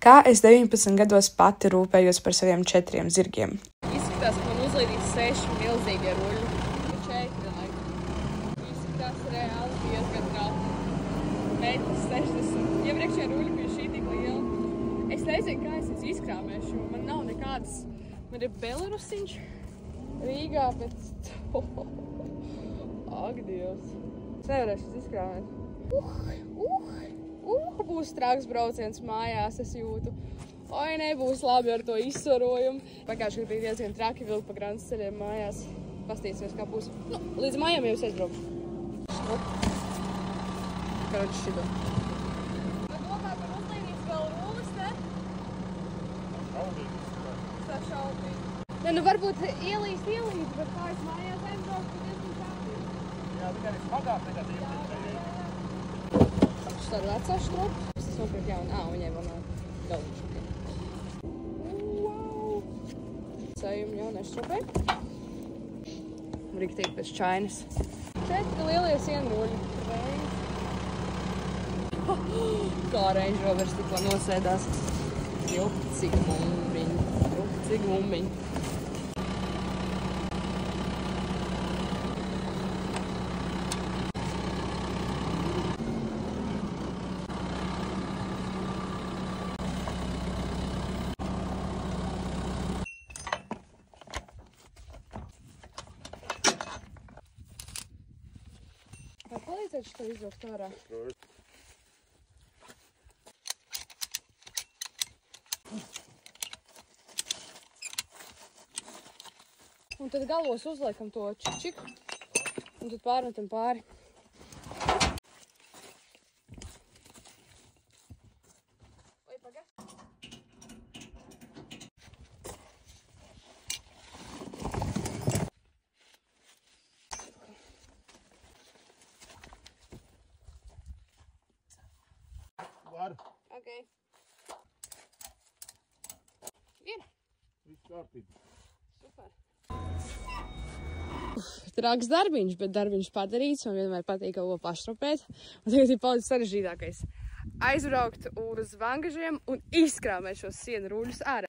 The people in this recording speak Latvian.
Kā es 19 gados pati rūpējos par saviem 4 zirgiem. Izskatās, ka man uzlīdīs 6 milzīgie ruļi. 4 laikam. Izskatās reāli diezgan traki. 1,60 m. Iepriekšējie ruļi bija šī tik liela. Es nezinu, kā es izkrāmēšu, jo man nav nekādas... Man ir Belarusiņš Rīgā, bet... Ak, Dievs. Es nevarēšu izkrāmēt. Būs traks brauciens mājās, es jūtu. Oi, nebūs labi ar to izsvarojumu. Pagājuši, kad bija diezgan traki vilkt pa Grandas ceļiem mājās. Pastīsimies, kā būs. Nu, līdz mājām jau es aizbraukšu. Karoči šito. Man domā, ka uzlīnīs vēl rullis, ne? Sašaubīgi. Ne, nu varbūt ielīst, bet kā es mājās aizbraukšu, tad diezgan traki. Jā, tikai smagāk nekā dzīvē. Tāda vecā štropa. Es nopirku jaunu. Viņai vēl nav galviņš. Wow! Sējumi jaunai štropai. Riktīgi pēc čainas. 4 lielie sienruļi. Kā Range Rovers tikko nosēdās. Cik mumbiņi. Vai palīdzēt šo izvilkt ārā? Un tad galos uzliekam to čik, un tad pārmetam pāri. Oi, pagad. Var. Ok. Ir. Viss kārtībā. Super. Traks darbiņš, bet darbiņš padarīts. Man vienmēr patīk kaut ko paštropēt. Un tagad ir palicis sarežģītākais. Aizbraukt uz Vangažiem un izkrāmēt šos sienu ruļus ārā.